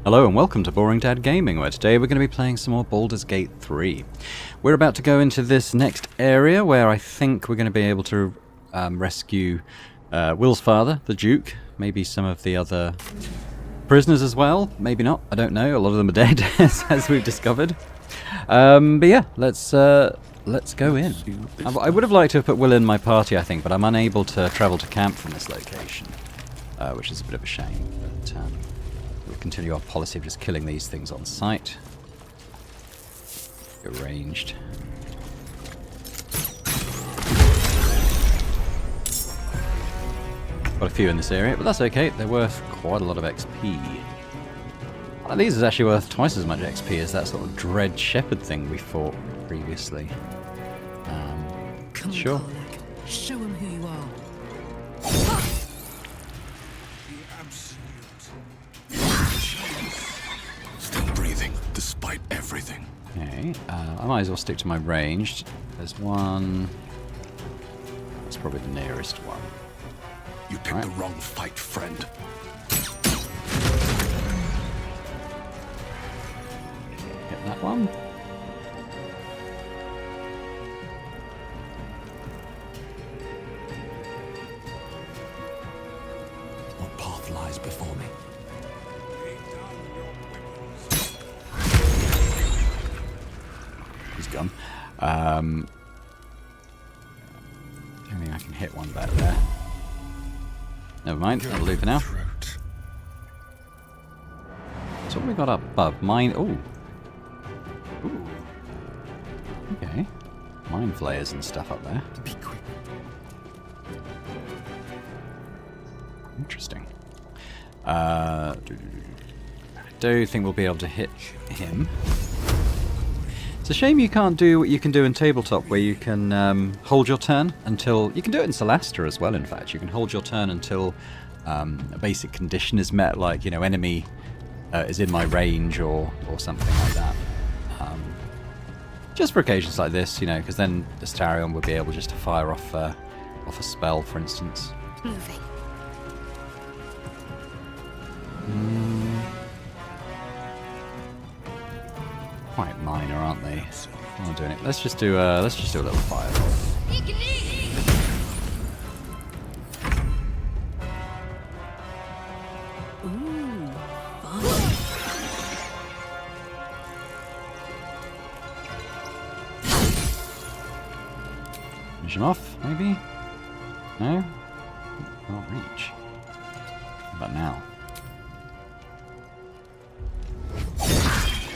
Hello and welcome to Boring Dad Gaming, where today we're going to be playing some more Baldur's Gate 3. We're about to go into this next area where I think we're going to be able to rescue Will's father, the Duke, maybe some of the other prisoners as well, maybe not, I don't know, a lot of them are dead as we've discovered. But yeah, let's go in. I would have liked to have put Will in my party, I think, but I'm unable to travel to camp from this location, which is a bit of a shame, but we'll continue our policy of just killing these things on sight. Arranged. Got a few in this area, but that's okay. They're worth quite a lot of XP. One of these is actually worth twice as much XP as that sort of dread shepherd thing we fought previously. Come sure. on, Karlach. Show him who you are. Still breathing, despite everything. Okay, I might as well stick to my ranged. There's one. That's probably the nearest one. You picked the wrong fight, friend. Get that one. What path lies before me? He's gone. I don't think I can hit one back there. Never mind, that'll do for now. So what have we got up above? Mine. Ooh. Ooh. Okay. Mine flayers and stuff up there. Be quick. Interesting. I do think we'll be able to hit him. It's a shame you can't do what you can do in tabletop, where you can hold your turn until... You can do it in Celasta as well, in fact. You can hold your turn until a basic condition is met, like, you know, enemy is in my range or something like that. Just for occasions like this, you know, because then Astarion would be able just to fire off a spell, for instance. Moving. Quite minor, aren't they? I'm not doing it. Let's just do a little fireball. Ooh, fun. Finish him off, maybe? No? Can't reach. How about now?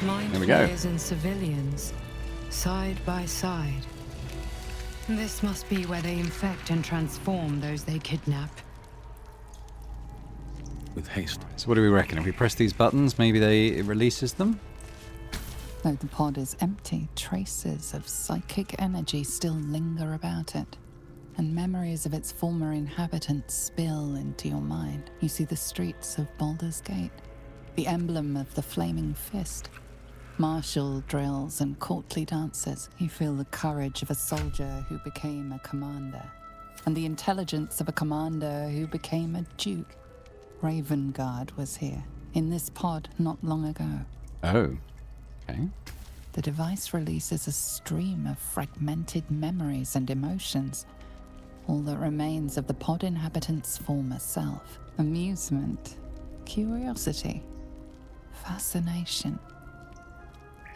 Mind There we go. players and civilians, side by side. This must be where they infect and transform those they kidnap. With haste. So what do we reckon? If we press these buttons, maybe it releases them? Though the pod is empty, traces of psychic energy still linger about it, and memories of its former inhabitants spill into your mind. You see the streets of Baldur's Gate, the emblem of the flaming fist, martial drills and courtly dances. You feel the courage of a soldier who became a commander, and the intelligence of a commander who became a duke. Ravengard was here, in this pod not long ago. Oh. Okay. The device releases a stream of fragmented memories and emotions, all that remains of the pod inhabitant's former self. Amusement, curiosity, fascination.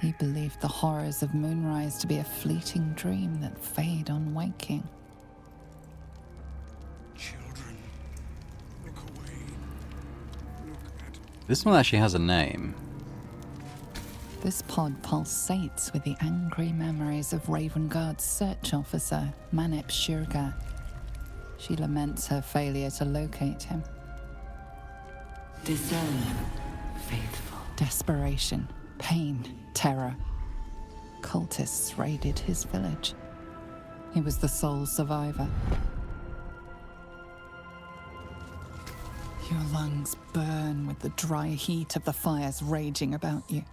He believed the horrors of Moonrise to be a fleeting dream that fade on waking. Children, look away. Look at... This one actually has a name. This pod pulsates with the angry memories of Ravengard's search officer, Manep Shurga. She laments her failure to locate him. Discern, faithful. Desperation, pain, terror. Cultists raided his village. He was the sole survivor. Your lungs burn with the dry heat of the fires raging about you.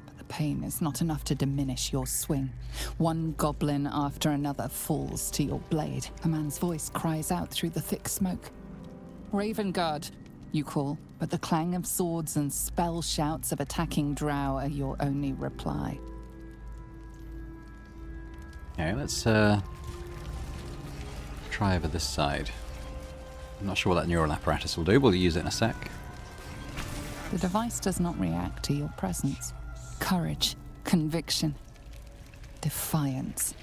But the pain is not enough to diminish your swing. One goblin after another falls to your blade. A man's voice cries out through the thick smoke. Ravengard, you call, but the clang of swords and spell shouts of attacking drow are your only reply. Okay, let's try over this side. I'm not sure what that neural apparatus will do. We'll use it in a sec. The device does not react to your presence. Courage, conviction, defiance.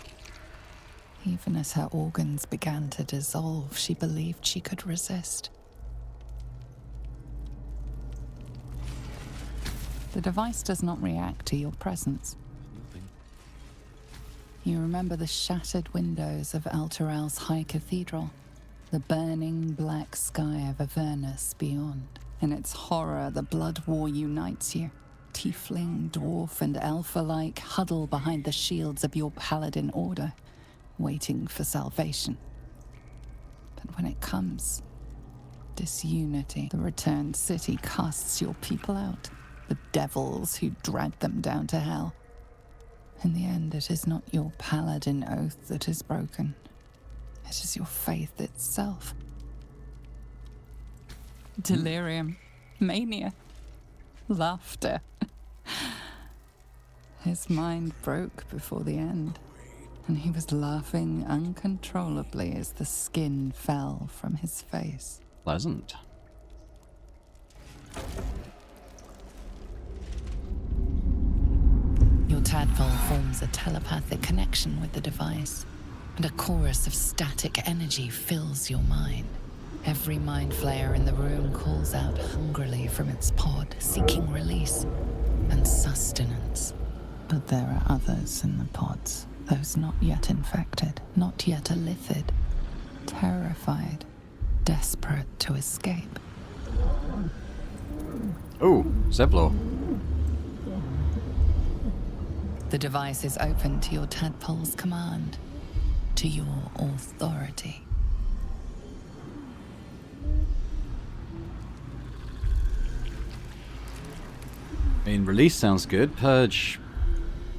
Even as her organs began to dissolve, she believed she could resist. The device does not react to your presence. You remember the shattered windows of Elturel's high cathedral, the burning black sky of Avernus beyond. In its horror, the blood war unites you. Tiefling, dwarf, and elf alike huddle behind the shields of your paladin order, waiting for salvation. But when it comes, disunity, the returned city casts your people out, the devils who dragged them down to hell. In the end, it is not your paladin oath that is broken. It is your faith itself. Delirium, mania, laughter. His mind broke before the end, and he was laughing uncontrollably as the skin fell from his face. Pleasant. Your tadpole forms a telepathic connection with the device, and a chorus of static energy fills your mind. Every mind flayer in the room calls out hungrily from its pod, seeking release and sustenance. But there are others in the pods, those not yet infected, not yet elithid, terrified, desperate to escape. Oh, Zevlor. The device is open to your tadpole's command, to your authority. I mean, release sounds good. Purge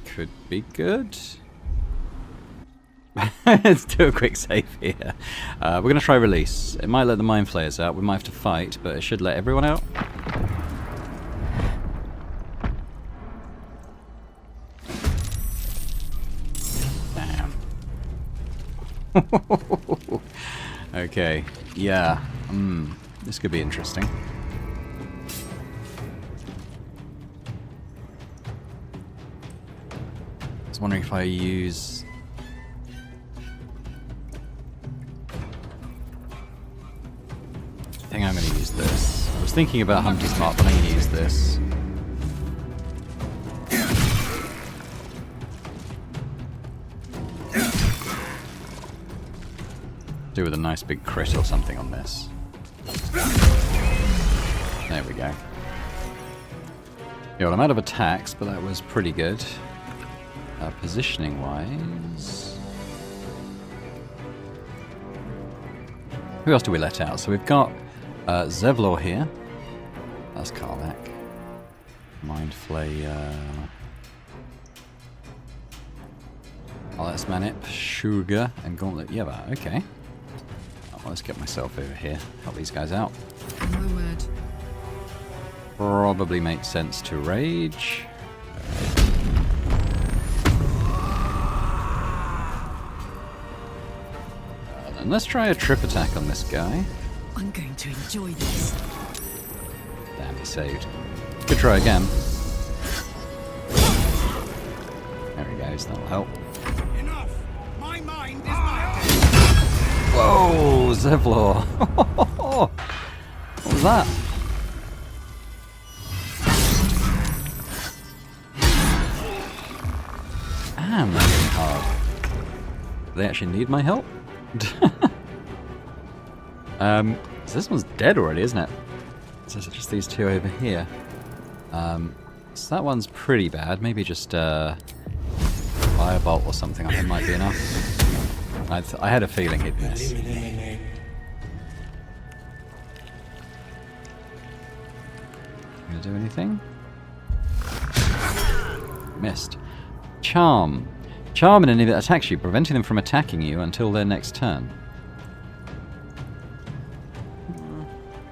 could be good. Let's do a quick save here. We're going to try release. It might let the mind flayers out. We might have to fight, but it should let everyone out. Damn. Okay. Yeah. This could be interesting. I was wondering if I use... I think I'm going to use this. I was thinking about Hunter's Mark, but I'm going to use this. Do with a nice big crit or something on this. There we go. Yeah, well, I'm out of attacks, but that was pretty good. Positioning-wise... Who else do we let out? So we've got Zevlor here. That's Karlak. Mind Flayer. Oh, that's Manip, Sugar, and Gauntlet Yeva. Okay. Oh, let's get myself over here. Help these guys out. My word. Probably makes sense to rage. And let's try a trip attack on this guy. I'm going to enjoy this. Damn, he saved. Could try again. There he goes, that'll help. Enough! My mind is my Whoa, Zevlor! What was that? Damn, that's really hard. Do they actually need my help? So this one's dead already, isn't it? So it's just these two over here. So that one's pretty bad. Maybe just Firebolt or something I think might be enough. I had a feeling he'd miss. Gonna do anything? Missed. Charm. Charm an enemy that attacks you, preventing them from attacking you until their next turn.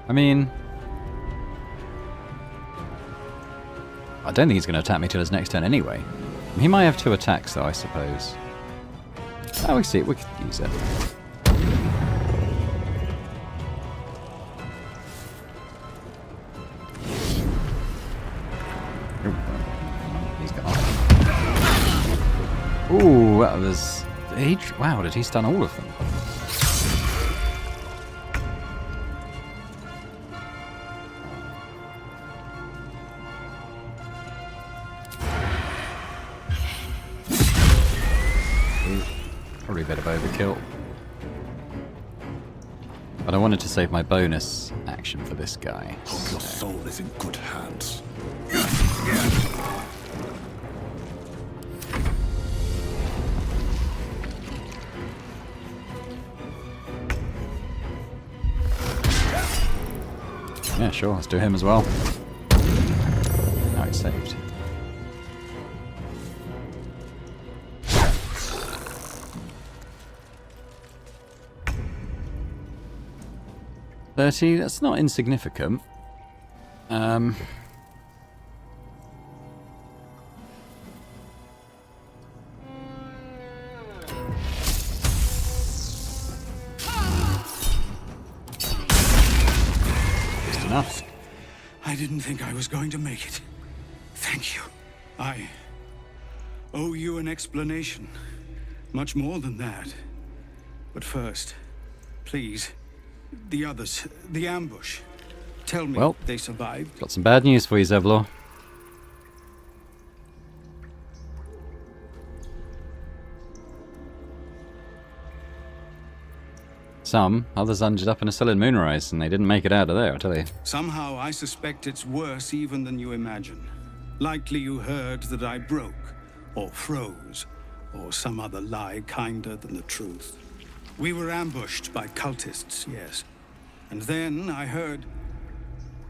I mean, I don't think he's going to attack me till his next turn anyway. He might have 2 attacks though, I suppose. Oh, we see it. We could use it. He's gone. Ooh, that was... Wow, did he stun all of them? Probably a bit of overkill. But I wanted to save my bonus action for this guy. Hope your soul is in good hands. Yeah, sure, let's do him as well. Now he's saved. $30, that's not insignificant. Just enough. I didn't think I was going to make it. Thank you. I owe you an explanation. Much more than that. But first, please, the others, the ambush. Tell me Well, they survived. Got some bad news for you, Zevlor. Some, others ended up in a cell in Moonrise, and they didn't make it out of there, I tell you. Somehow I suspect it's worse even than you imagine. Likely you heard that I broke, or froze, or some other lie kinder than the truth. We were ambushed by cultists, yes. And then I heard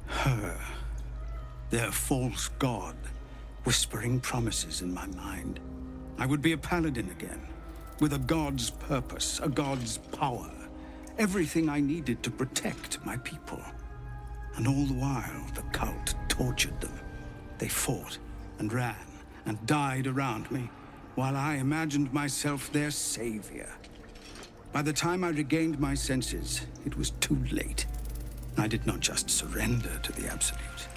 her, their false god, whispering promises in my mind. I would be a paladin again, with a god's purpose, a god's power. Everything I needed to protect my people. And all the while, the cult tortured them. They fought and ran and died around me, while I imagined myself their savior. By the time I regained my senses, it was too late. I did not just surrender to the Absolute.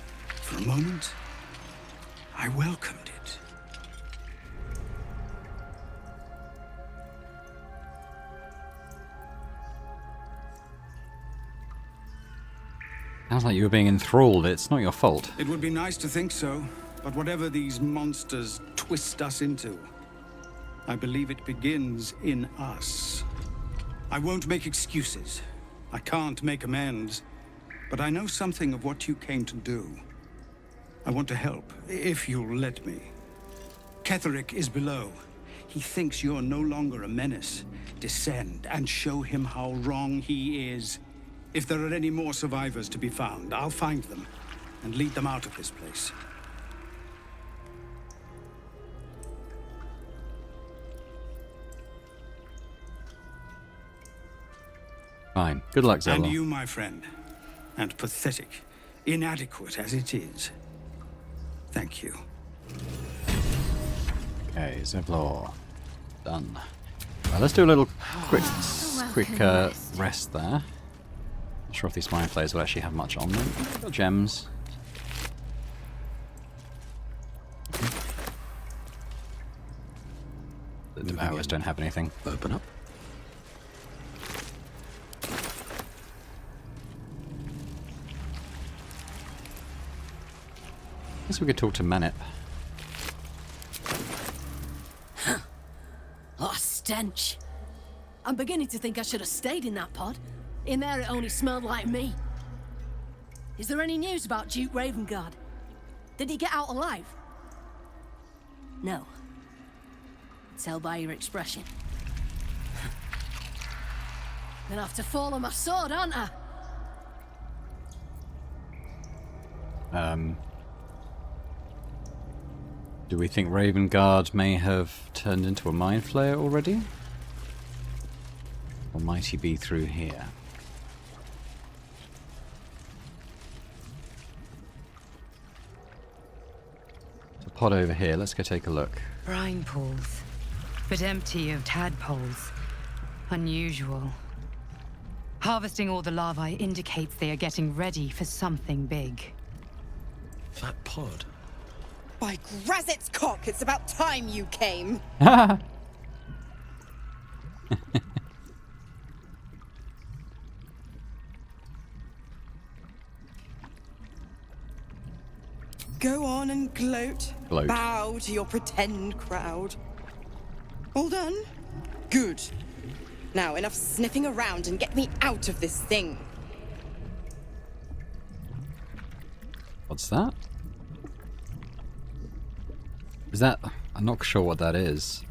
For a moment, I welcomed it. Sounds like you were being enthralled. It's not your fault. It would be nice to think so, but whatever these monsters twist us into, I believe it begins in us. I won't make excuses. I can't make amends. But I know something of what you came to do. I want to help, if you'll let me. Ketherick is below. He thinks you're no longer a menace. Descend and show him how wrong he is. If there are any more survivors to be found, I'll find them and lead them out of this place. Fine. Good luck, Zevlor. And you, my friend, and pathetic, inadequate as it is, thank you. Okay, Zevlor. Done. Well, let's do a little quick rest there. Not sure if these mind players will actually have much on them. Got gems. The Devourers don't have anything. Open up. Guess we could talk to Manip. Oh, stench. I'm beginning to think I should have stayed in that pod. In there it only smelled like me. Is there any news about Duke Ravengard? Did he get out alive? No. Tell by your expression. Gonna have to fall on my sword, aren't I? Do we think Ravengard may have turned into a mind flayer already? Or might he be through here? There's a pod over here. Let's go take a look. Brine pools, but empty of tadpoles. Unusual. Harvesting all the larvae indicates they are getting ready for something big. That pod. By Grazit's cock, it's about time you came. Go on and gloat. Gloat. Bow to your pretend crowd. All done? Good. Now, enough sniffing around and get me out of this thing. What's that? Is that... I'm not sure what that is.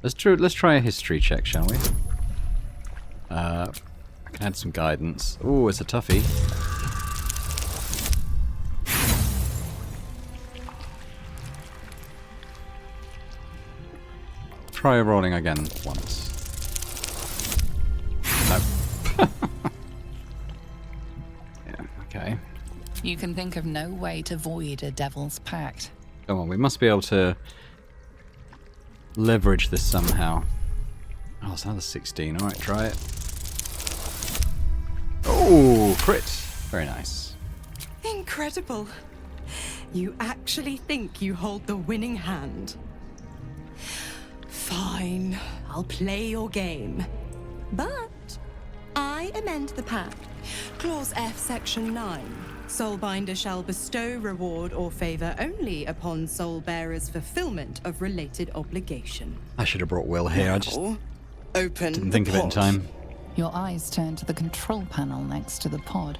Let's try a history check, shall we? I can add some guidance. Oh, it's a toughie. Try rolling again once. No. Yeah, okay. You can think of no way to void a devil's pact. Come on, we must be able to leverage this somehow. Oh, it's another 16. Alright, try it. Oh, crit. Very nice. Incredible. You actually think you hold the winning hand. Fine, I'll play your game. But I amend the pact. Clause F, Section 9. Soulbinder shall bestow reward or favor only upon soul bearers' fulfillment of related obligation. I should have brought Will here. I just Now, open didn't think of it in time. Your eyes turn to the control panel next to the pod.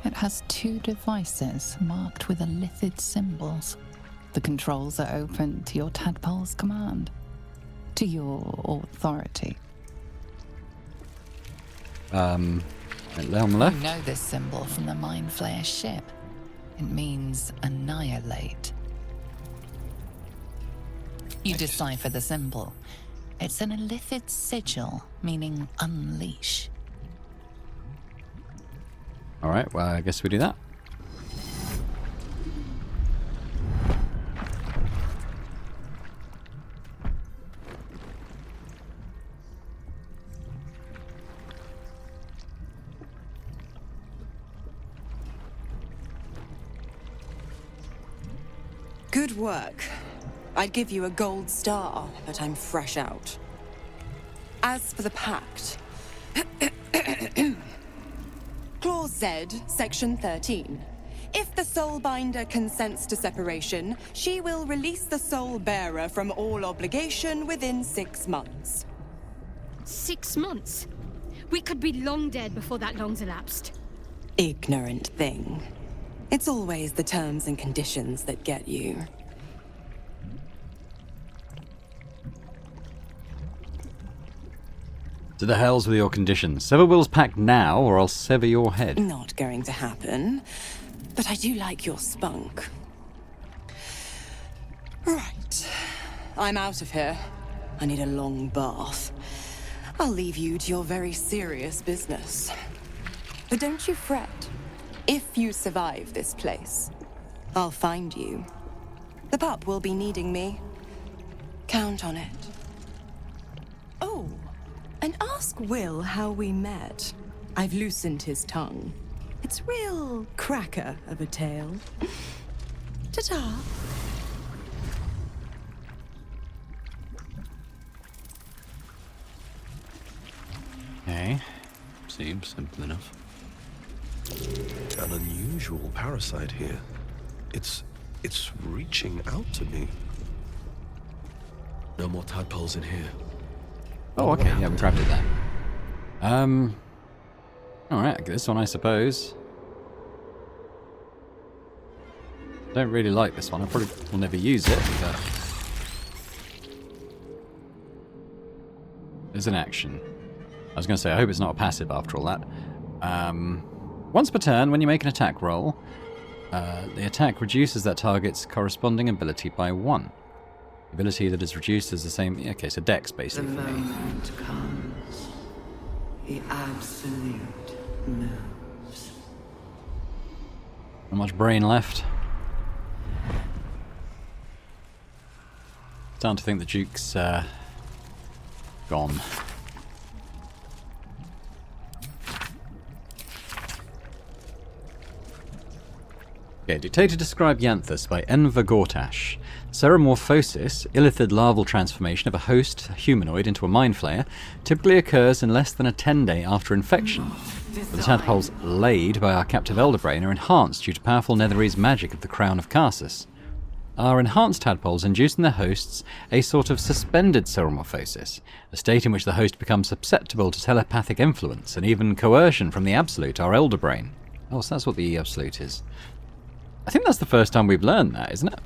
It has two devices marked with illithid symbols. The controls are open to your tadpole's command. To your authority. On the You left. know this symbol from the Mind Flayer ship. It means annihilate. You decipher the symbol. It's an illithid sigil, meaning unleash. Alright, well, I guess we do that. Good work. I'd give you a gold star, but I'm fresh out. As for the pact... Clause Z, Section 13. If the Soulbinder consents to separation, she will release the Soul Bearer from all obligation within 6 months. 6 months? We could be long dead before that long's elapsed. Ignorant thing. It's always the terms and conditions that get you. To the hells with your conditions. Sever Will's pact now, or I'll sever your head. Not going to happen, but I do like your spunk. Right. I'm out of here. I need a long bath. I'll leave you to your very serious business. But don't you fret. If you survive this place, I'll find you. The pup will be needing me. Count on it. Oh, and ask Will how we met. I've loosened his tongue. It's real cracker of a tale. Ta-ta. Okay. Seems simple enough. An unusual parasite here. It's reaching out to me. No more tadpoles in here. Oh, okay. Yeah, we grabbed it there. Alright, this one, I suppose. Don't really like this one. I probably will never use it, but... There's an action. I was going to say, I hope it's not a passive after all that. Once per turn, when you make an attack roll, the attack reduces that target's corresponding ability by 1. Ability that is reduced is the same. Okay, so Dex The basically for me. moment comes. The absolute moves. Not much brain left. Starting to think the Duke's gone. Okay, dictated to describe Yanthus by Enver Gortash. Ceremorphosis, illithid larval transformation of a host humanoid into a mind flayer, typically occurs in less than a 10-day after infection. But the tadpoles laid by our captive Elderbrain are enhanced due to powerful Netherese magic of the Crown of Karsus. Our enhanced tadpoles induce in their hosts a sort of suspended ceremorphosis, a state in which the host becomes susceptible to telepathic influence and even coercion from the Absolute, our Elderbrain. Oh, so that's what the Absolute is. I think that's the first time we've learned that, isn't it?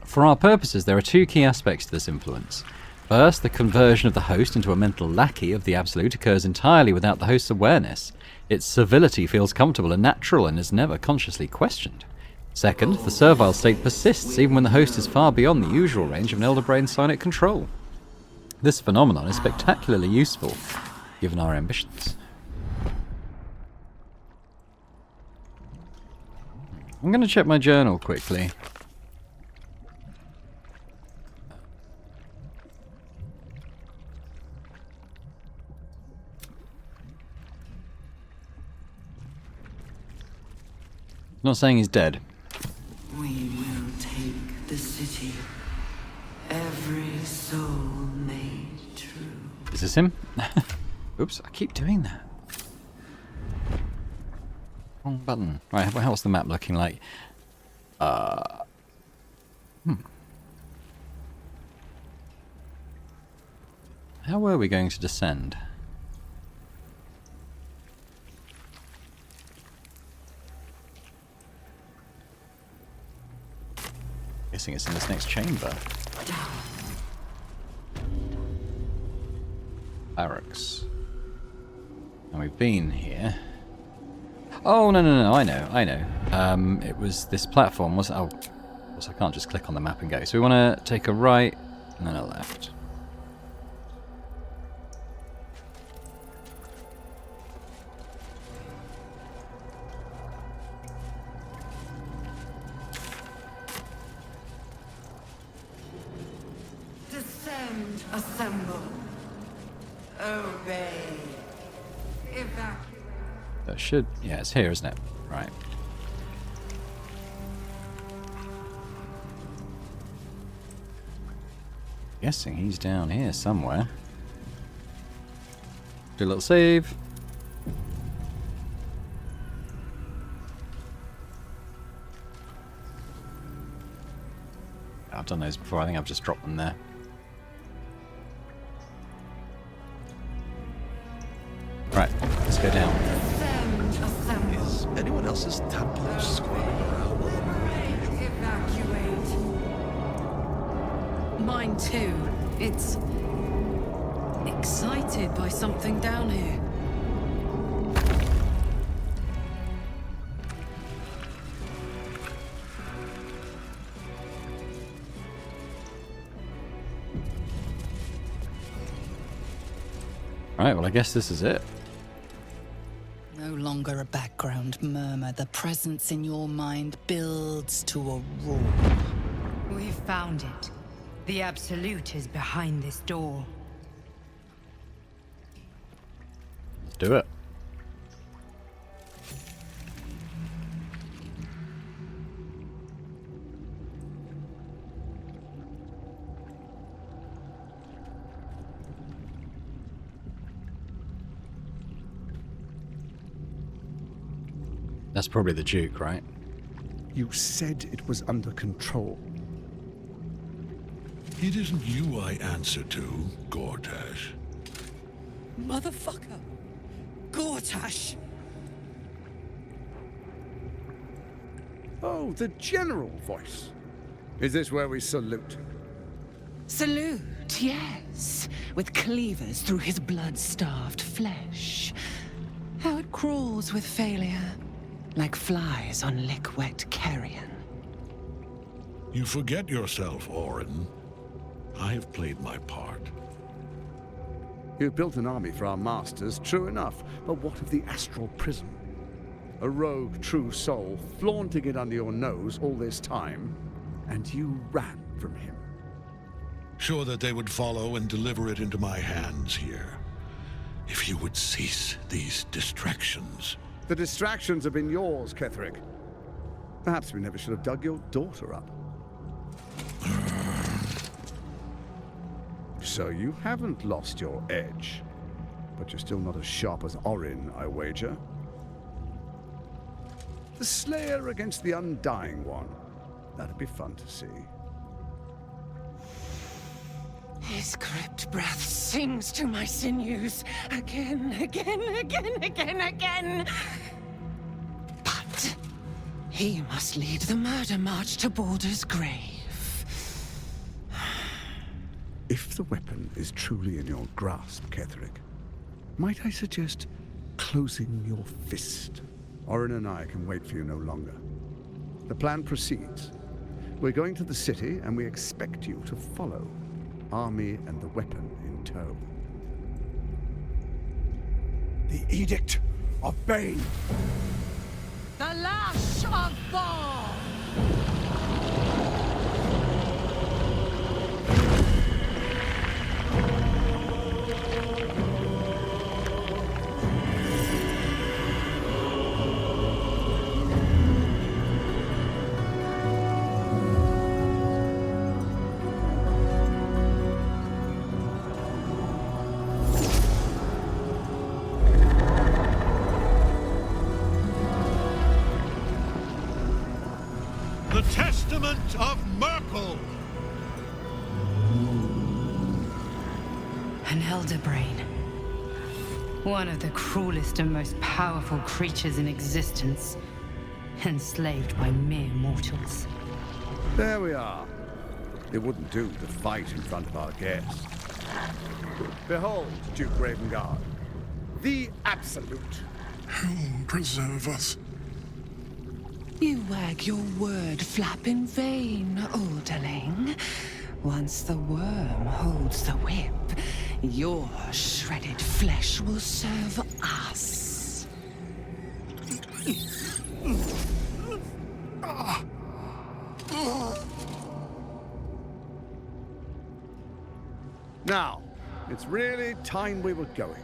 For our purposes, there are two key aspects to this influence. First, the conversion of the host into a mental lackey of the Absolute occurs entirely without the host's awareness. Its servility feels comfortable and natural and is never consciously questioned. Second, the servile state persists even when the host is far beyond the usual range of an Elderbrain's psionic control. This phenomenon is spectacularly useful, given our ambitions. I'm going to check my journal quickly. Not saying he's dead. We will take the city. Every soul made true. Is this him? Oops, I keep doing that. Wrong button. Right, how's the map looking like? How were we going to descend? Guessing it's in this next chamber. Barracks. And we've been here. Oh, no, I know. It was this platform, wasn't it? Oh, of course I can't just click on the map and go. So we want to take a right and then a left. Descend, assemble. Obey. Evacuate. That should... Yeah, it's here, isn't it? Right. Guessing he's down here somewhere. Do a little save. I've done those before. I think I've just dropped them there. Right, let's go down. Is anyone else's tadpole squirming around more than Evacuate. Mine too. It's excited by something down here. Right, well I guess this is it. No longer a background murmur. The presence in your mind builds to a roar. We've found it. The Absolute is behind this door. Let's do it. That's probably the Duke, right? You said it was under control. It isn't you I answer to, Gortash. Motherfucker! Gortash! Oh, the general voice. Is this where we salute? Salute, yes, with cleavers through his blood-starved flesh. How it crawls with failure, like flies on lick-wet carrion. You forget yourself, Orin. I have played my part. You've built an army for our masters, true enough, but what of the astral prism? A rogue true soul flaunting it under your nose all this time, and you ran from him. Sure that they would follow and deliver it into my hands here. If you would cease these distractions. The distractions have been yours, Ketherick. Perhaps we never should have dug your daughter up. So you haven't lost your edge, but you're still not as sharp as Orin, I wager. The Slayer against the Undying One. That'd be fun to see. His crypt breath sings to my sinews again. But he must lead the murder march to Baldur's grave. If the weapon is truly in your grasp, Ketherick, might I suggest closing your fist? Orin and I can wait for you no longer. The plan proceeds. We're going to the city, and we expect you to follow. Army and the weapon in tow. The Edict of Bane! The Lash of Thor! The Testament of Merkel! An elder brain. One of the cruelest and most powerful creatures in existence. Enslaved by mere mortals. There we are. It wouldn't do to fight in front of our guests. Behold, Duke Ravengard, the Absolute. Whom preserve us? You wag your word flap in vain, olderling. Once the worm holds the whip, your shredded flesh will serve us. Now, it's really time we were going.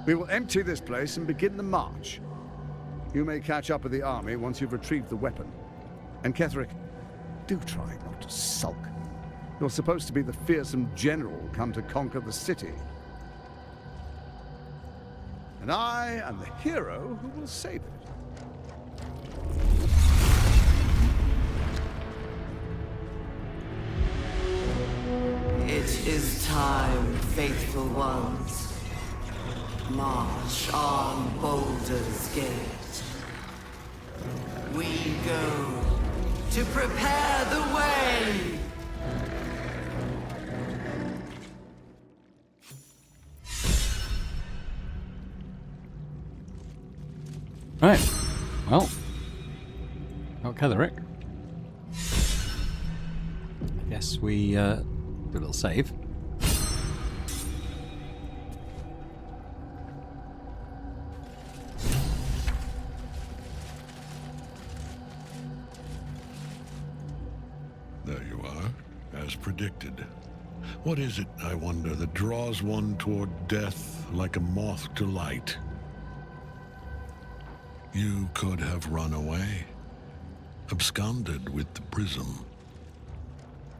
We will empty this place and begin the march. You may catch up with the army once you've retrieved the weapon. And Ketherick, do try not to sulk. You're supposed to be the fearsome general come to conquer the city. And I am the hero who will save it. It is time, faithful ones. March on Baldur's Gate. We go to prepare the way. Right. Well. Got Ketherick. I guess we do a little save. There you are, as predicted. What is it, I wonder, that draws one toward death like a moth to light? You could have run away, absconded with the prism.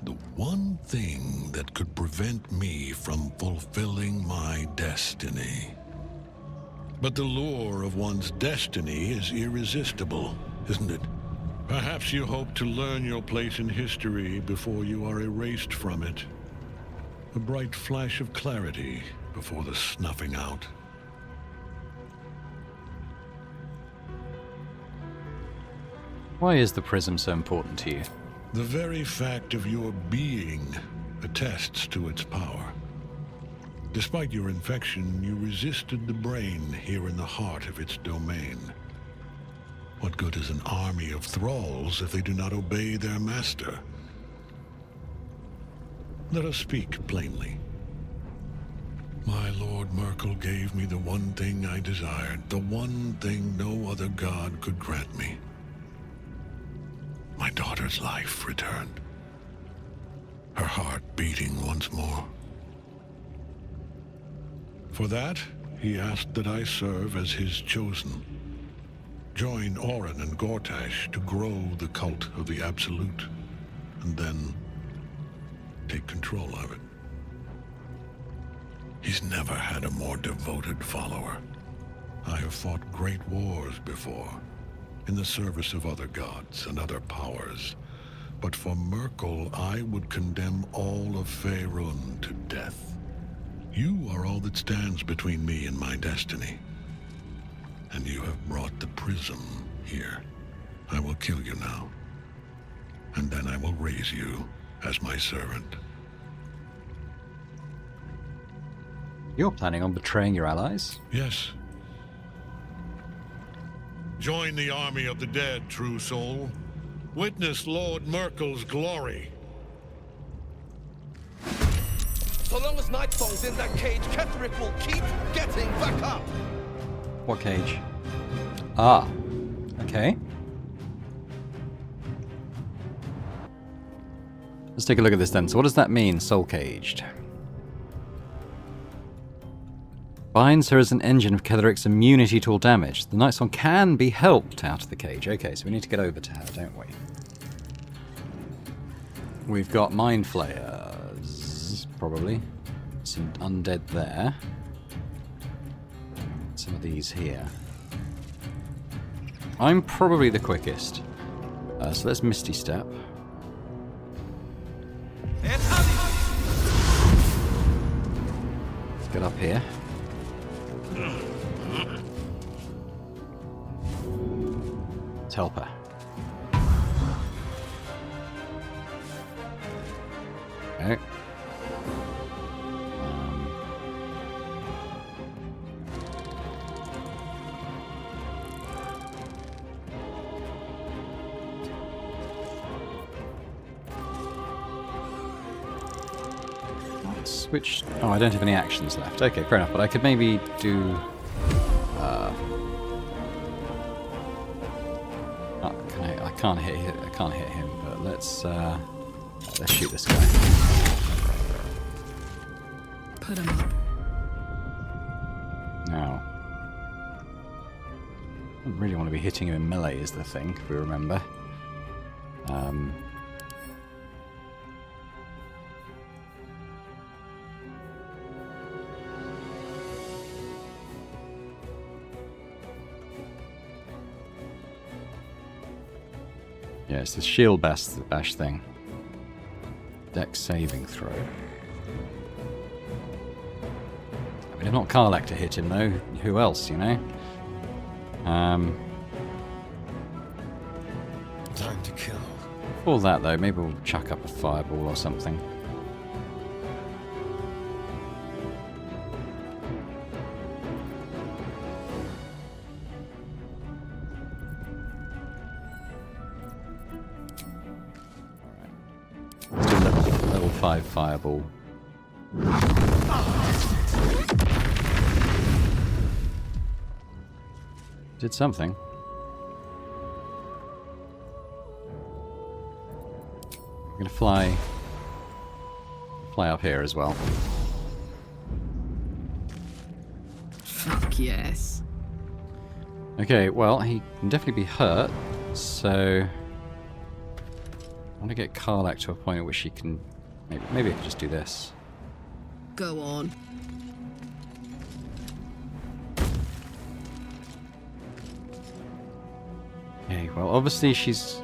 The one thing that could prevent me from fulfilling my destiny. But the lure of one's destiny is irresistible, isn't it? Perhaps you hope to learn your place in history before you are erased from it. A bright flash of clarity before the snuffing out. Why is the prism so important to you? The very fact of your being attests to its power. Despite your infection, you resisted the brain here in the heart of its domain. What good is an army of thralls if they do not obey their master? Let us speak plainly. My Lord Merkel gave me the one thing I desired, the one thing no other god could grant me. My daughter's life returned. Her heart beating once more. For that, he asked that I serve as his chosen. Join Orin and Gortash to grow the cult of the Absolute, and then take control of it. He's never had a more devoted follower. I have fought great wars before, in the service of other gods and other powers. But for Merkel, I would condemn all of Faerun to death. You are all that stands between me and my destiny. And you have brought the prism here. I will kill you now. And then I will raise you as my servant. You're planning on betraying your allies? Yes. Join the army of the dead, true soul. Witness Lord Merkel's glory. So long as Nightfall's in that cage, Ketheric will keep getting back up. What cage? Ah. Okay. Let's take a look at this then. So what does that mean, soul caged? Binds her as an engine of Ketheric's immunity to all damage. The Nightsong can be helped out of the cage. Okay, so we need to get over to her, don't we? We've got Mind Flayers, probably. Some undead there. Some of these here. I'm probably the quickest. So let's Misty Step. Let's get up here. Let's help her. Okay. Switch. Oh, I don't have any actions left. Okay, fair enough. But I could maybe do. I can't hit. I can't hit him. But let's shoot this guy. Put him up. Now, I don't really want to be hitting him in melee. Is the thing, if we remember. Yeah, it's the shield bash thing. Dex saving throw. I mean, if not Karlach to hit him, though, who else, you know? Time to kill. For that, though, maybe we'll chuck up a fireball or something. Level 5 fireball. Did something. I'm gonna fly up here as well. Fuck yes. Okay, well, he can definitely be hurt, so I want to get Karlach to a point at which she can. Maybe I could just do this. Go on. Okay, well, obviously she's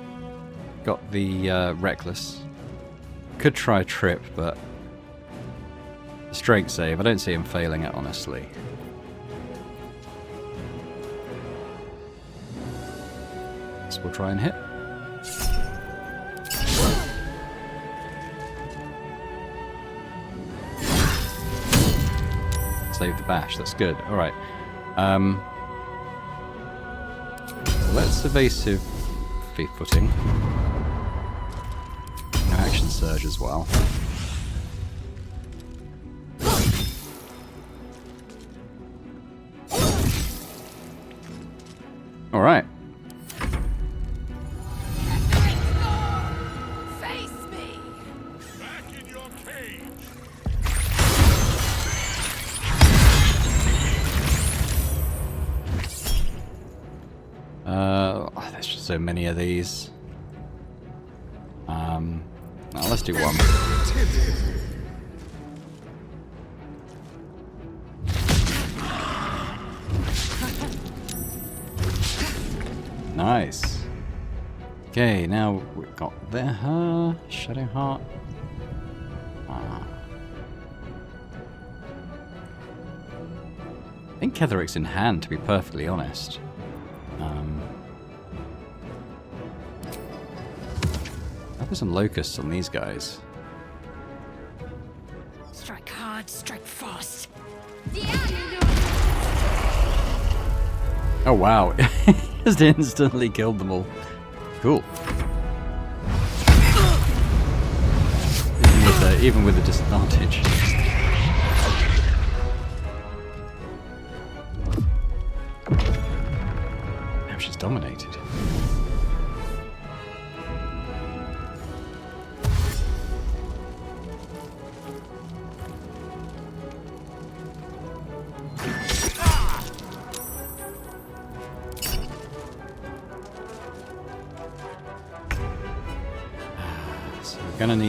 got the Reckless. Could try Trip, but strength save. I don't see him failing it, honestly. So we'll try and hit. Save the bash, that's good. Alright. Let's evasive feet footing. No action surge as well. Alright. Face me! Back in your cage. There's just so many of these. Now let's do one. Nice. Okay, now we've got her Shadow Heart. I think Ketheric's in hand, to be perfectly honest. I'll put some locusts on these guys. Strike hard, strike fast. Oh wow, just instantly killed them all. Cool. Even with the disadvantage. Now she's dominated.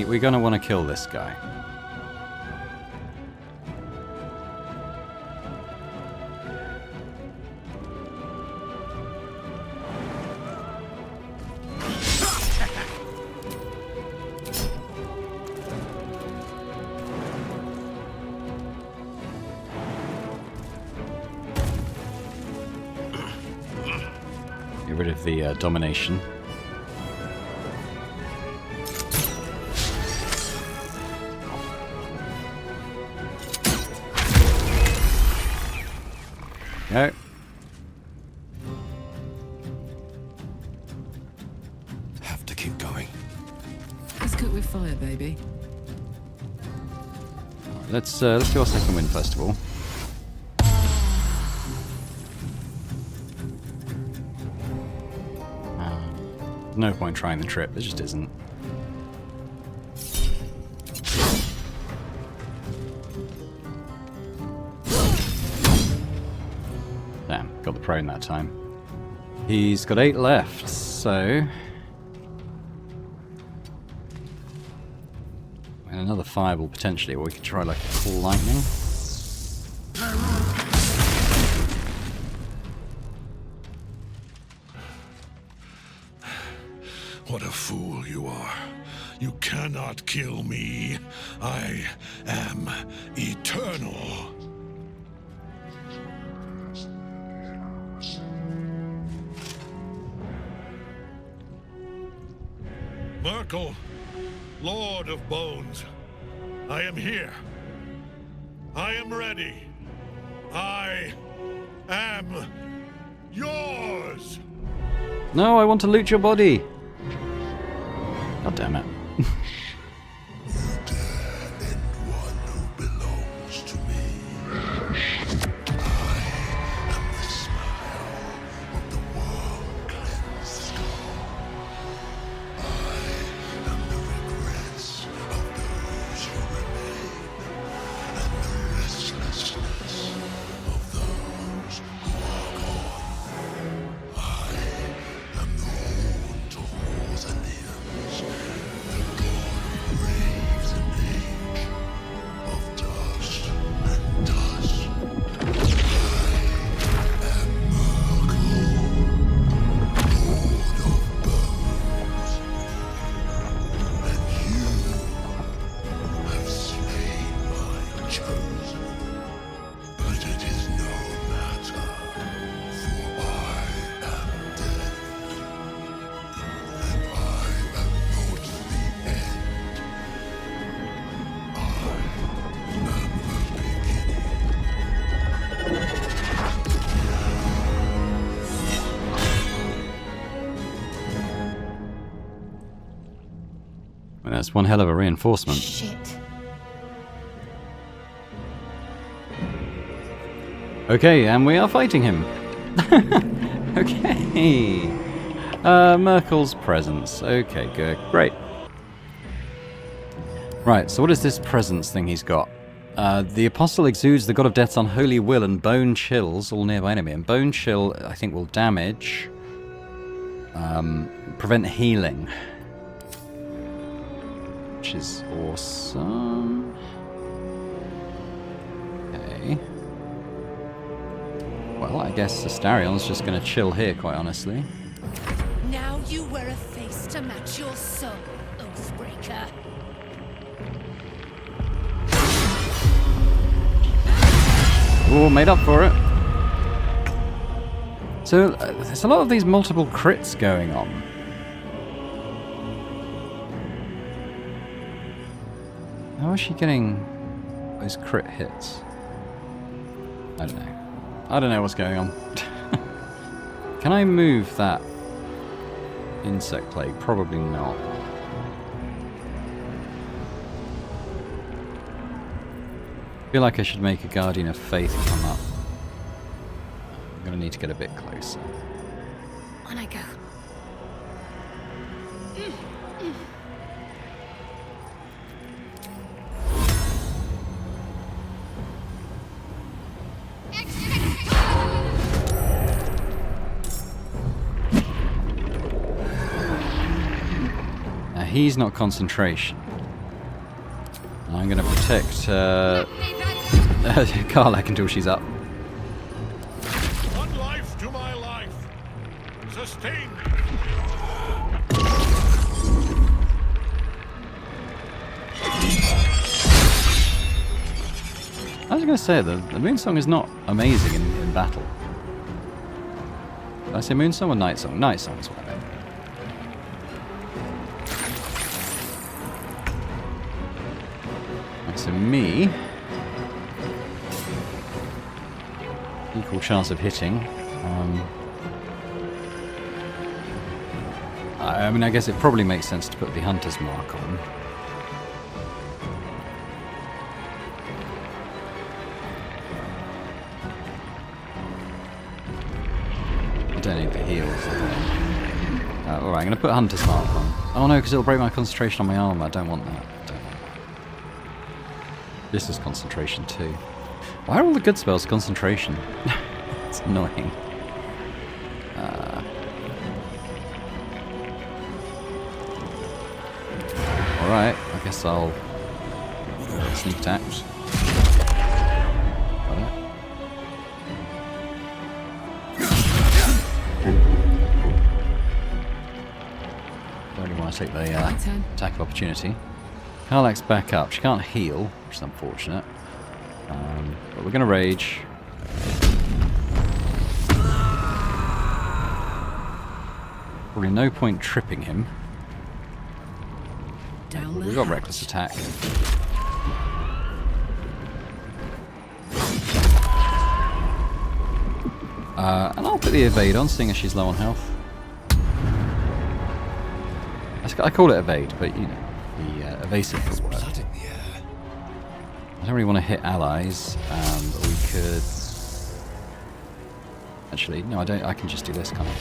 We're gonna want to kill this guy. Get rid of the domination. Go. Have to keep going. Let's cook with fire, baby. Let's do our second win first of all. No point trying the trip. There just isn't. Damn, got the prone that time. He's got 8 left, so... And another fireball potentially, or we could try like a full lightning. What a fool you are. You cannot kill me. I am eternal. Merkel, Lord of Bones, I am here. I am ready. I am yours. No, I want to loot your body. God damn it. That's one hell of a reinforcement. Shit. Okay, and we are fighting him. Okay. Merkel's presence. Okay, good. Great. Right, so what is this presence thing he's got? The Apostle exudes the God of Death's unholy will and bone chills all nearby enemy. And bone chill, I think, will damage. Prevent healing. Which is awesome. Okay. Well, I guess Astarion's just going to chill here, quite honestly. Now you wear a face to match your son, Oathbreaker. Oh, made up for it. So, there's a lot of these multiple crits going on. How is she getting those crit hits? I don't know. I don't know what's going on. Can I move that insect plague? Probably not. I feel like I should make a Guardian of Faith come up. I'm going to need to get a bit closer. On I go. Now he's not concentration. I'm going to protect Karlach until she's up. One life to my life. Sustain. I was going to say, the Moon Song is not amazing in battle. Did I say Moon Song or Night Song? Night Song is what I meant. Right, so me... equal chance of hitting. I mean, I guess it probably makes sense to put the Hunter's Mark on. I don't need the heals. Alright, I'm going to put Hunter's Mark on. Oh no, because it'll break my concentration on my armor. I don't want that. This is concentration too. Why are all the good spells concentration? It's annoying. Alright, I guess I'll sneak attack. Got it. Don't really want to take the attack of opportunity. Karlach's back up. She can't heal, which is unfortunate. But we're going to rage. Probably no point tripping him. We've got reckless attack. And I'll put the evade on, seeing as she's low on health. I call it evade, but you know, the evasive will work. I don't really want to hit allies, but we could... Actually, no, I don't. I can just do this, can't I?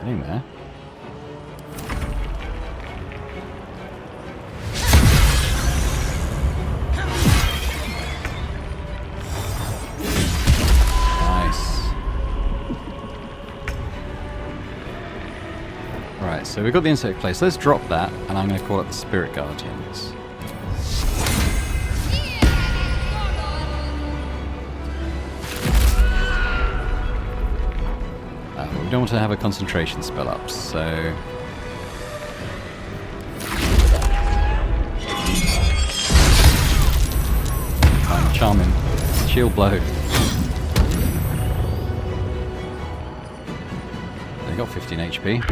Getting there. So we've got the insect place. Let's drop that, and I'm going to call it the Spirit Guardians. We don't want to have a concentration spell up, so... Charm him. Shield blow. They got 15 HP.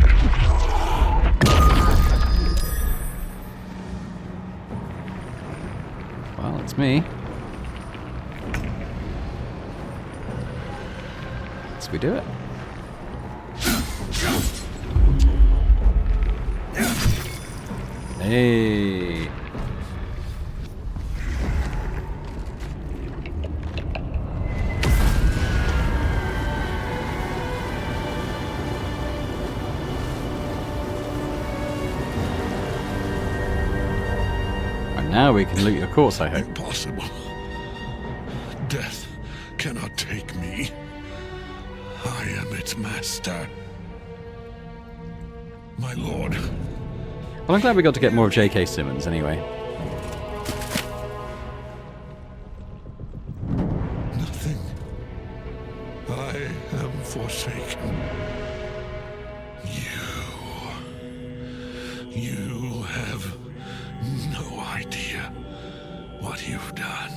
Well, it's me. Let's we do it. Hey. Now we can loot your corpse, I hope. Impossible. Death cannot take me. I am its master. My lord. Well, I'm glad we got to get more of J.K. Simmons anyway. Nothing. I am forsaken. You have no idea what you've done.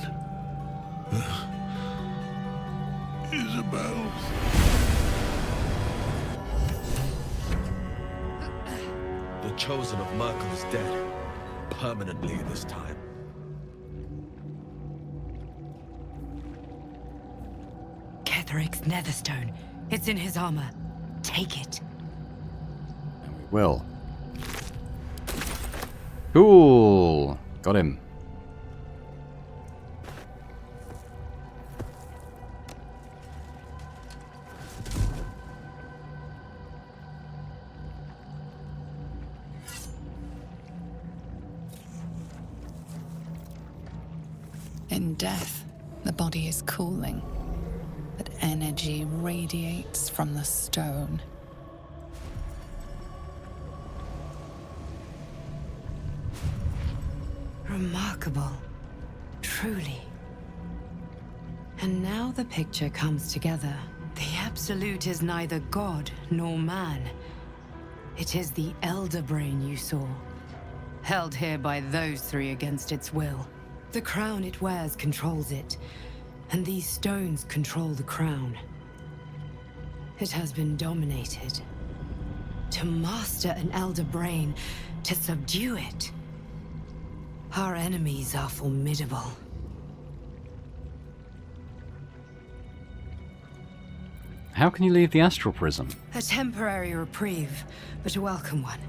Isabel. The chosen of Merkel is dead. Permanently this time. Ketheric's netherstone. It's in his armor. Take it. And we will. Cool. Got him. In death, the body is cooling, but energy radiates from the stone. Remarkable. Truly. And now the picture comes together. The Absolute is neither god nor man. It is the Elder Brain you saw, held here by those three against its will. The crown it wears controls it, and these stones control the crown. It has been dominated. To master an Elder Brain, to subdue it. Our enemies are formidable. How can you leave the astral prism? A temporary reprieve, but a welcome one.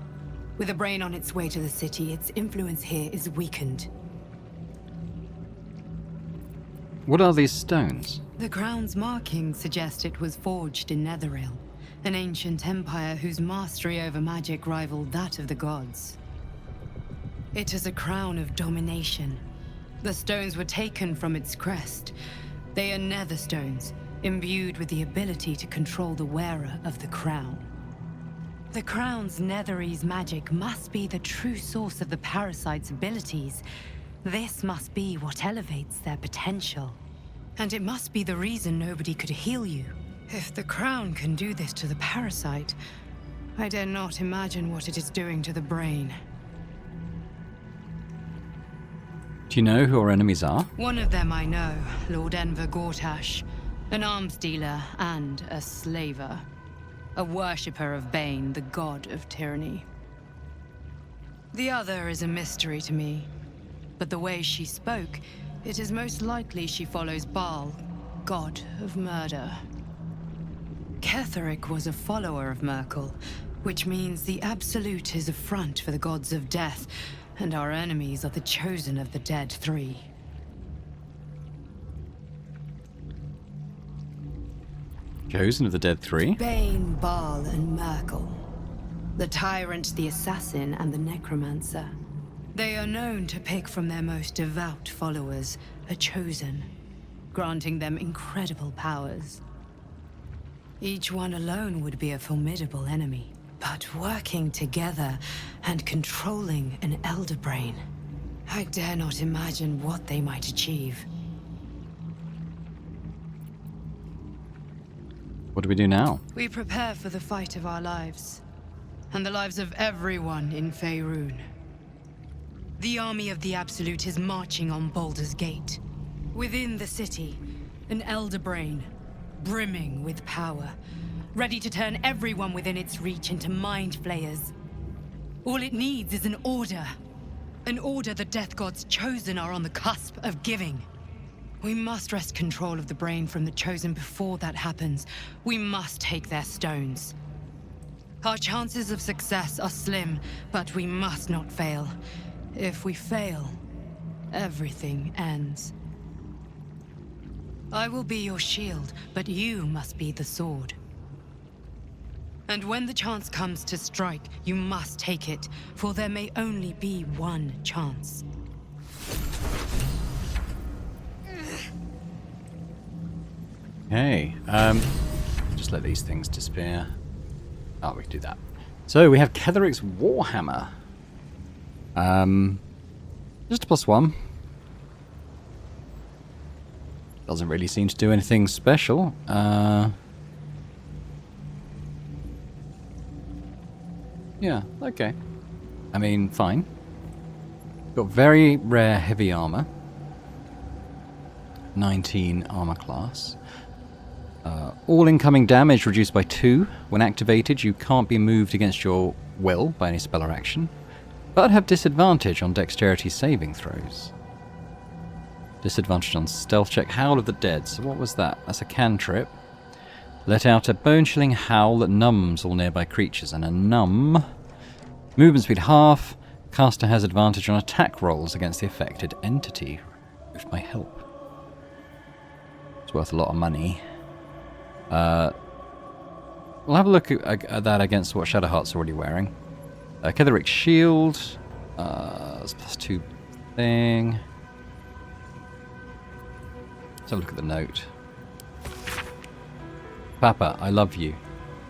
With a brain on its way to the city, its influence here is weakened. What are these stones? The crown's markings suggest it was forged in Netheril, an ancient empire whose mastery over magic rivaled that of the gods. It is a crown of domination. The stones were taken from its crest. They are nether stones, imbued with the ability to control the wearer of the crown. The crown's Netherese magic must be the true source of the parasite's abilities. This must be what elevates their potential. And it must be the reason nobody could heal you. If the crown can do this to the parasite, I dare not imagine what it is doing to the brain. Do you know who our enemies are? One of them I know, Lord Enver Gortash, an arms dealer and a slaver. A worshipper of Bane, the god of tyranny. The other is a mystery to me, but the way she spoke, it is most likely she follows Baal, god of murder. Ketheric was a follower of Merkel, which means the Absolute is a front for the gods of death, and our enemies are the chosen of the Dead Three. Chosen of the Dead Three? Bane, Baal, and Merkel. The Tyrant, the Assassin, and the Necromancer. They are known to pick from their most devout followers a chosen, granting them incredible powers. Each one alone would be a formidable enemy, but working together and controlling an Elder Brain, I dare not imagine what they might achieve. What do we do now? We prepare for the fight of our lives, and the lives of everyone in Faerun. The army of the Absolute is marching on Baldur's Gate. Within the city, an Elder Brain, brimming with power, ready to turn everyone within its reach into mind flayers. All it needs is an order the Death Gods chosen are on the cusp of giving. We must wrest control of the brain from the chosen before that happens. We must take their stones. Our chances of success are slim, but we must not fail. If we fail, everything ends. I will be your shield, but you must be the sword. And when the chance comes to strike, you must take it, for there may only be one chance. Okay, just let these things disappear. Oh, we can do that. So we have Ketheric's Warhammer. Just a +1. Doesn't really seem to do anything special. Yeah, okay. I mean, fine. Got very rare heavy armor. 19 armor class. All incoming damage reduced by 2. When activated, you can't be moved against your will by any spell or action, but have disadvantage on dexterity saving throws. Disadvantage on stealth check. Howl of the Dead. So what was that? That's a cantrip. Let out a bone-chilling howl that numbs all nearby creatures, and a numb. Movement speed half. Caster has advantage on attack rolls against the affected entity with my help. It's worth a lot of money. We'll have a look at that against what Shadowheart's already wearing. Ketheric's Shield. It's +2 thing. Let's have a look at the note. Papa, I love you.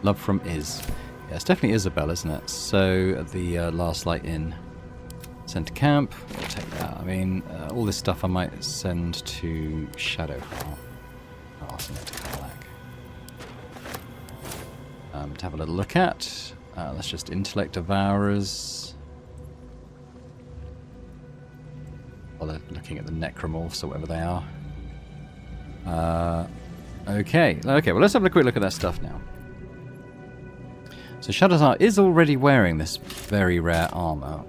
Love from Iz. Yeah, it's definitely Isabel, isn't it? So, at the Last Light Inn. Send to camp. We'll take that. I mean, all this stuff I might send to Shadowheart. I'll send it to Karlach. To have a little look at. Let's just Intellect Devourers. While they're looking at the Necromorphs or whatever they are. Okay, well let's have a quick look at that stuff now. So Shadowheart is already wearing this very rare armor,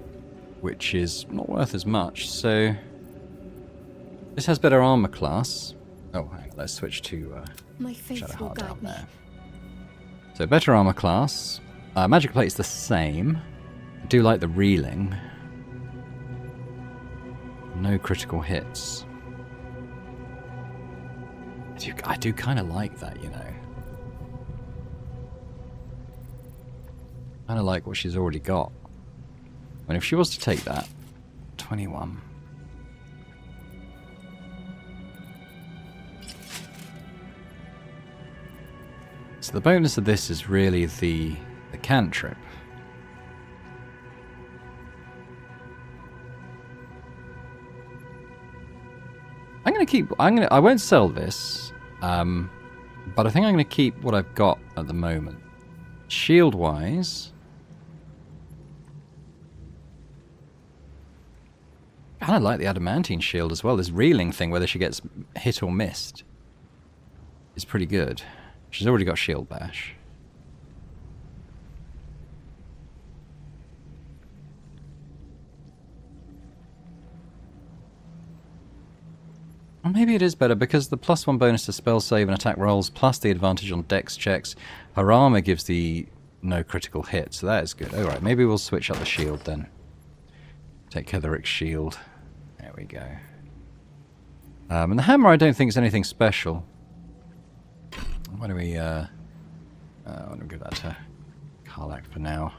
which is not worth as much, so this has better armor class. Oh, hang on, let's switch to My faith will Shadowheart guide down me. there. So better armor class. Magic plate's the same. I do like the reeling. No critical hits. I do kind of like that, you know. Kind of like what she's already got. And if she was to take that, 21. So the bonus of this is really the cantrip. I won't sell this, but I think I'm going to keep what I've got at the moment. Shield-wise, I kind of like the adamantine shield as well. This reeling thing, whether she gets hit or missed, is pretty good. She's already got shield bash. Or maybe it is better because the +1 bonus to spell save and attack rolls, plus the advantage on dex checks. Her armor gives the no critical hit, so that is good. Alright, maybe we'll switch up the shield then. Take Ketheric's shield. There we go. And the hammer I don't think is anything special. Why don't we I want to give that to Karlach for now.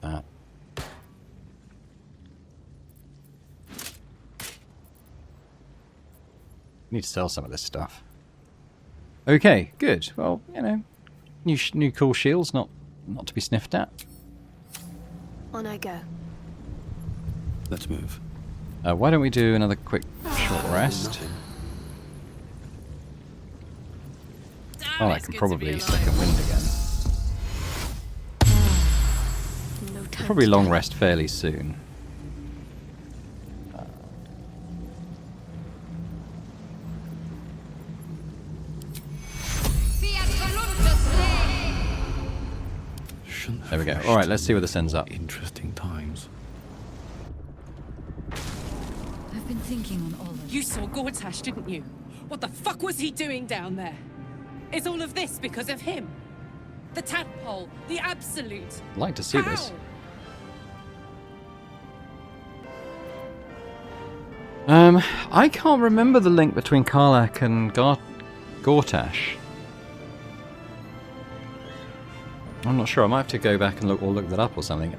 That. Need to sell some of this stuff. Okay, good. Well, you know, new cool shields, not to be sniffed at. On I go. Let's move. Why don't we do another quick short rest? Oh, I can probably second wind again. No time Probably to long die. rest fairly soon. There we go. Alright, let's see where this ends up. Interesting times. I've been thinking on all of You saw Gortash, didn't you? What the fuck was he doing down there? Is all of this because of him? The tadpole, the absolute. I'd like to see How? this. I can't remember the link between Karlach and Gortash. I'm not sure. I might have to go back and look that up or something.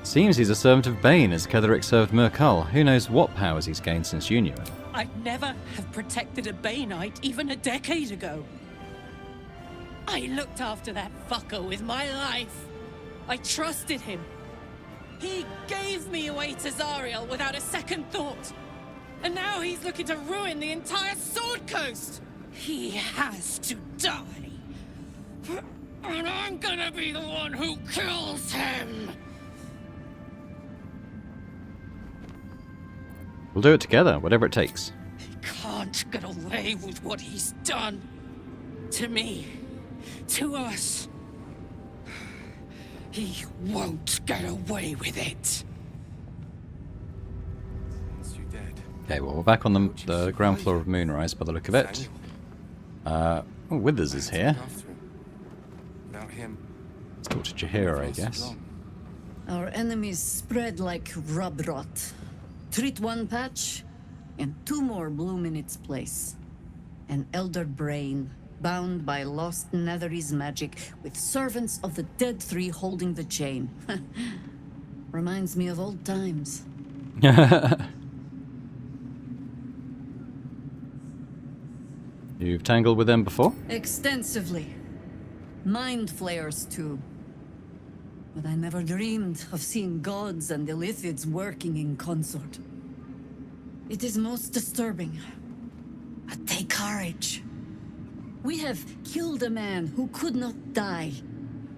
Seems he's a servant of Bane, as Ketherick served Merkul. Who knows what powers he's gained since you knew him. I'd never have protected a Baneite even a decade ago. I looked after that fucker with my life. I trusted him. He gave me away to Zariel without a second thought. And now he's looking to ruin the entire Sword Coast. He has to die. And I'm gonna be the one who kills him. We'll do it together, whatever it takes. He can't get away with what he's done. To me. To us. He won't get away with it. Okay, well, we're back on the ground floor of Moonrise by the look of it. Oh, Withers is here. Let's talk to Jaheira, I guess. Our enemies spread like rub rot. Treat one patch, and 2 more bloom in its place. An elder brain, bound by lost Netherese magic, with servants of the dead 3 holding the chain. Reminds me of old times. You've tangled with them before? Extensively. Mind flayers, too. But I never dreamed of seeing gods and Illithids working in consort. It is most disturbing. But take courage. We have killed a man who could not die,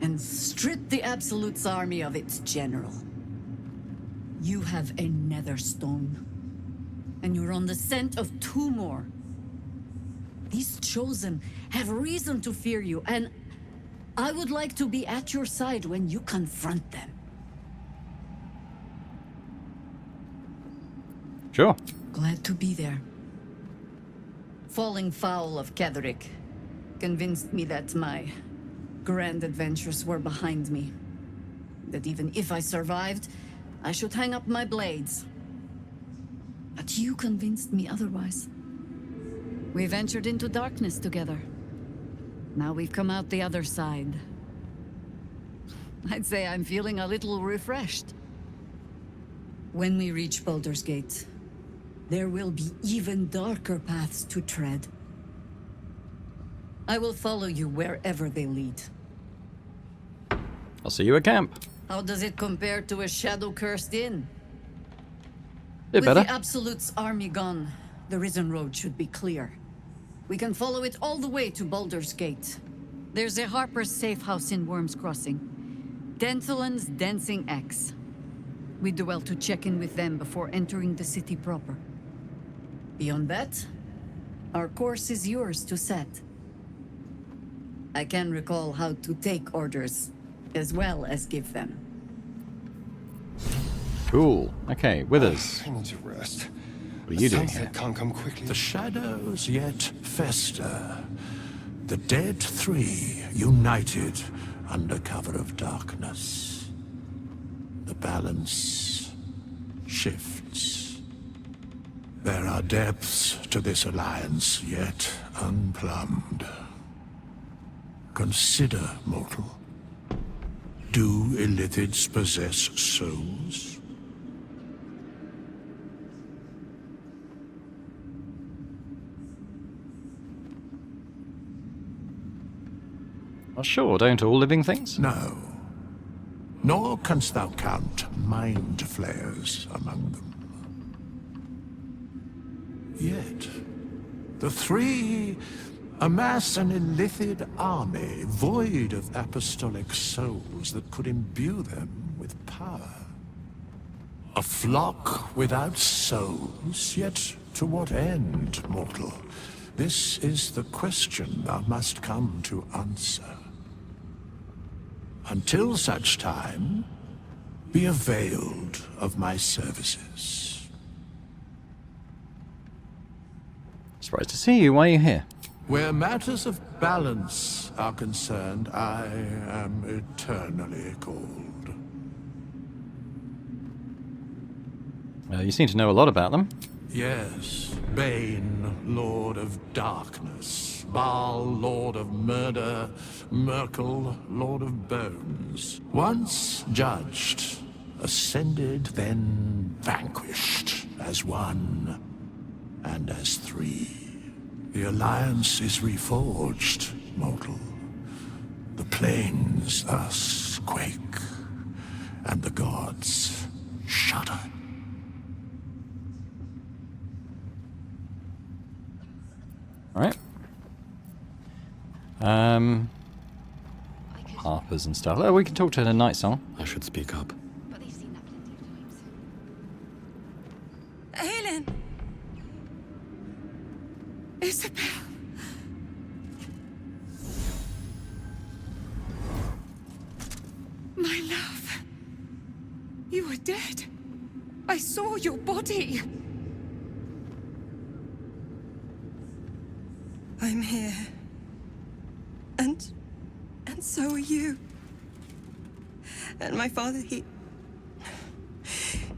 and stripped the Absolute's army of its general. You have a Netherstone, and you're on the scent of 2 more. These Chosen have reason to fear you, and I would like to be at your side when you confront them. Sure. Glad to be there. Falling foul of Ketherick convinced me that my grand adventures were behind me. That even if I survived, I should hang up my blades. But you convinced me otherwise. We ventured into darkness together. Now we've come out the other side. I'd say I'm feeling a little refreshed. When we reach Baldur's Gate, there will be even darker paths to tread. I will follow you wherever they lead. I'll see you at camp. How does it compare to a shadow-cursed inn? Bit better. With the Absolute's army gone, the Risen Road should be clear. We can follow it all the way to Baldur's Gate. There's a Harper's safe house in Worm's Crossing. Denthalen's Dancing Axe. We do well to check in with them before entering the city proper. Beyond that, our course is yours to set. I can recall how to take orders, as well as give them. Cool. Okay, Withers. I need to rest. What are you doing Sunset here? can't come quickly. The shadows yet fester. The dead 3 united under cover of darkness. The balance shifts. There are depths to this alliance yet unplumbed. Consider, mortal. Do Illithids possess souls? Well, sure, don't all living things? No. Nor canst thou count mind flayers among them. Yet, the 3 amass an Illithid army void of apostolic souls that could imbue them with power. A flock without souls, yet to what end, mortal? This is the question thou must come to answer. Until such time, be availed of my services. Surprised to see you. Why are you here? Where matters of balance are concerned, I am eternally called. You seem to know a lot about them. Yes, Bane, Lord of Darkness, Baal, Lord of Murder, Merkul, Lord of Bones. Once judged, ascended, then vanquished, as one and as three. The alliance is reforged, mortal. The plains thus quake, and the gods shudder. Alright. Harpers and stuff. Oh, we can talk to the Night Song. I should speak up. Helen! Isabel! My love! You were dead. I saw your body. I'm here. And so are you. And my father,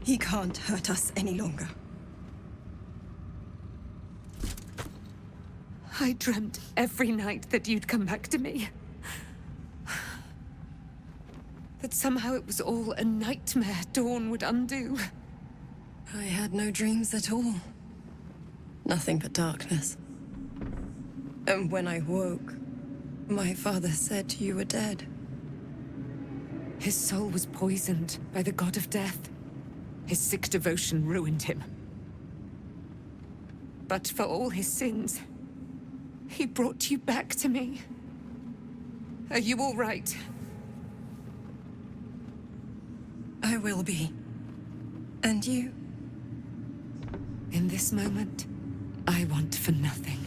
he can't hurt us any longer. I dreamt every night that you'd come back to me. That somehow it was all a nightmare Dawn would undo. I had no dreams at all. Nothing but darkness. And when I woke, my father said you were dead. His soul was poisoned by the god of death. His sick devotion ruined him. But for all his sins, he brought you back to me. Are you all right? I will be. And you? In this moment, I want for nothing.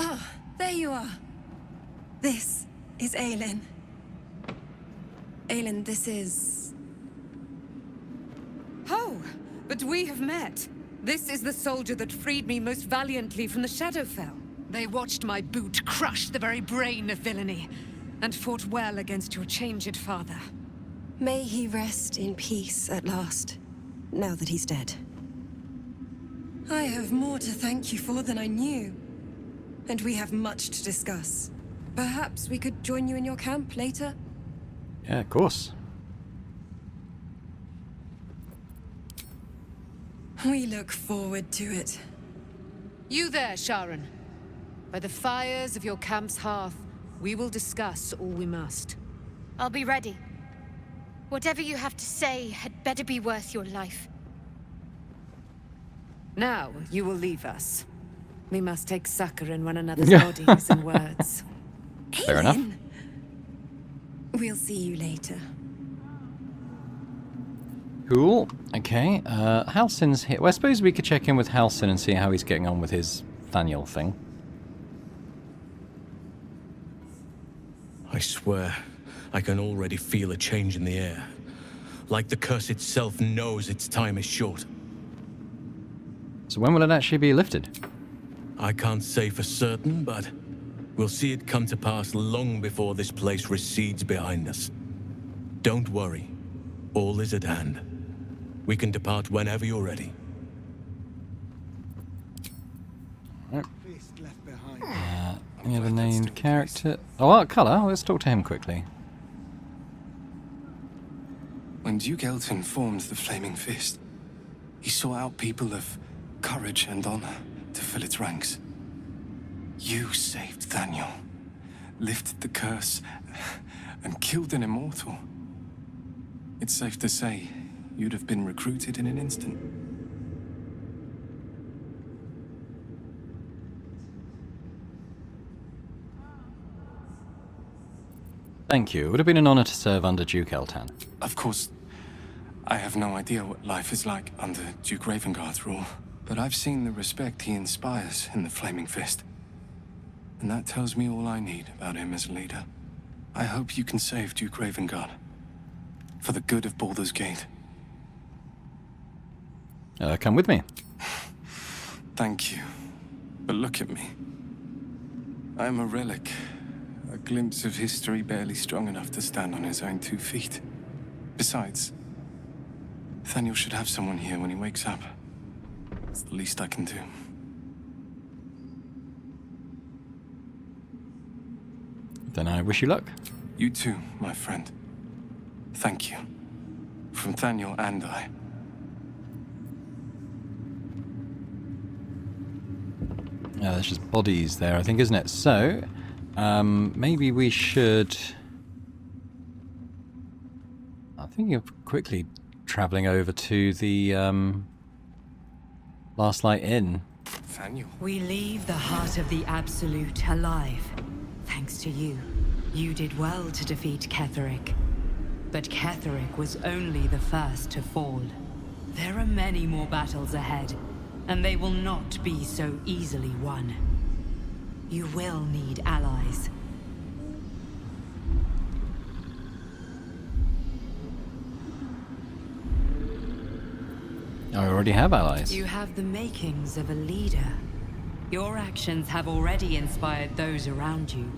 Ah, there you are. This is Aelin. Aelin, this is... Oh, but we have met. This is the soldier that freed me most valiantly from the Shadowfell. They watched my boot crush the very brain of villainy, and fought well against your changed father. May he rest in peace at last, now that he's dead. I have more to thank you for than I knew. And we have much to discuss. Perhaps we could join you in your camp later? Yeah, of course. We look forward to it. You there, Sharon. By the fires of your camp's hearth, we will discuss all we must. I'll be ready. Whatever you have to say had better be worth your life. Now, you will leave us. We must take succor in one another's bodies and words. Fair enough. We'll see you later. Cool. Okay. Halsin's here. Well, I suppose we could check in with Halsin and see how he's getting on with his Thaniel thing. I swear, I can already feel a change in the air. Like the curse itself knows its time is short. So when will it actually be lifted? I can't say for certain, but we'll see it come to pass long before this place recedes behind us. Don't worry. All is at hand. We can depart whenever you're ready. Any other named character? Oh, Art Colour. Let's talk to him quickly. When Duke Elton formed the Flaming Fist, he sought out people of courage and honor to fill its ranks. You saved Thaniel, lifted the curse, and killed an immortal. It's safe to say you'd have been recruited in an instant. Thank you. It would have been an honor to serve under Duke Eltan. Of course, I have no idea what life is like under Duke Ravengard's rule, but I've seen the respect he inspires in the Flaming Fist. And that tells me all I need about him as a leader. I hope you can save Duke Ravengard. For the good of Baldur's Gate. Come with me. Thank you. But look at me. I'm a relic. A glimpse of history barely strong enough to stand on his own 2 feet. Besides, Thaniel should have someone here when he wakes up. It's the least I can do. Then I wish you luck. You too, my friend. Thank you. From Thaniel and I. Yeah, there's just bodies there, I think, isn't it? So, maybe we should... I'm thinking of quickly travelling over to the Last Light Inn. Thaniel. We leave the heart of the Absolute alive. Thanks to you. You did well to defeat Ketheric. But Ketheric was only the first to fall. There are many more battles ahead, and they will not be so easily won. You will need allies. I already have allies. You have the makings of a leader. Your actions have already inspired those around you.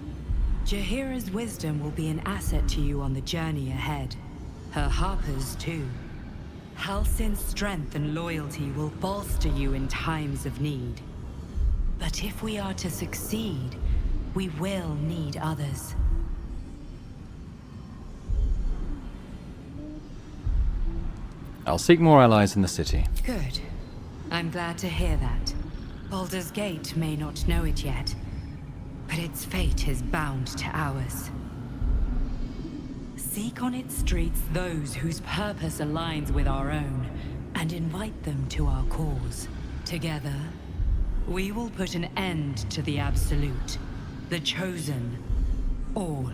Jaheira's wisdom will be an asset to you on the journey ahead. Her Harper's too. Halsin's strength and loyalty will bolster you in times of need. But if we are to succeed, we will need others. I'll seek more allies in the city. Good. I'm glad to hear that. Baldur's Gate may not know it yet, but its fate is bound to ours. Seek on its streets those whose purpose aligns with our own, and invite them to our cause. Together, we will put an end to the Absolute, the Chosen, all.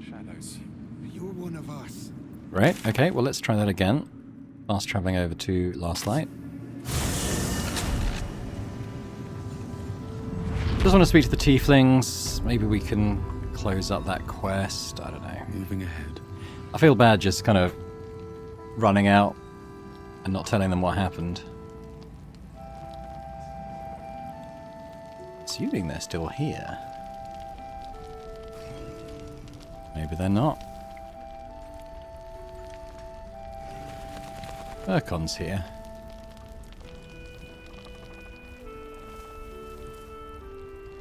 Shadows, you're one of us. Right, okay, well let's try that again. Fast travelling over to Last Light. Just want to speak to the tieflings. Maybe we can close up that quest. I don't know. Moving ahead. I feel bad just kind of running out and not telling them what happened. Assuming they're still here. Maybe they're not. Urkon's here.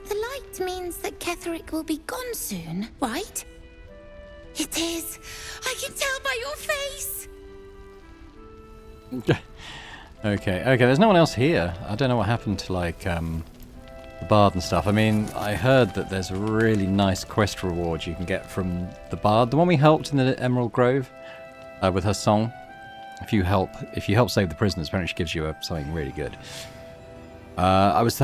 The light means that Ketheric will be gone soon, right? It is. I can tell by your face. Okay, there's no one else here. I don't know what happened to, like, the Bard and stuff. I mean, I heard that there's a really nice quest reward you can get from the Bard. The one we helped in the Emerald Grove with her song. If you help save the prisoners, apparently she gives you something really good. I was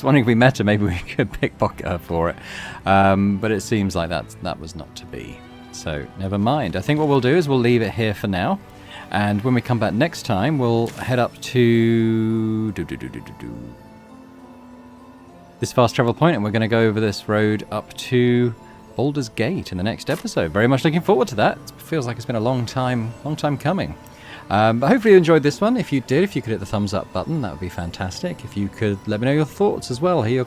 wondering if we met her, maybe we could pickpocket her for it. But it seems like that was not to be. So, never mind. I think what we'll do is we'll leave it here for now. And when we come back next time, we'll head up to this fast travel point, and we're going to go over this road up to Baldur's Gate in the next episode. Very much looking forward to that. It feels like it's been a long time coming. But hopefully you enjoyed this one. If you did, if you could hit the thumbs up button, that would be fantastic. If you could let me know your thoughts as well, hear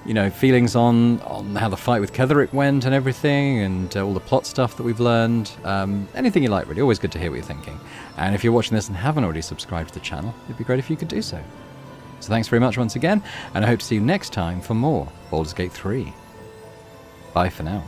your feelings on how the fight with Ketheric went and everything, and all the plot stuff that we've learned. Anything you like, really. Always good to hear what you're thinking. And if you're watching this and haven't already subscribed to the channel, it'd be great if you could do so. So thanks very much once again, and I hope to see you next time for more Baldur's Gate 3. Bye for now.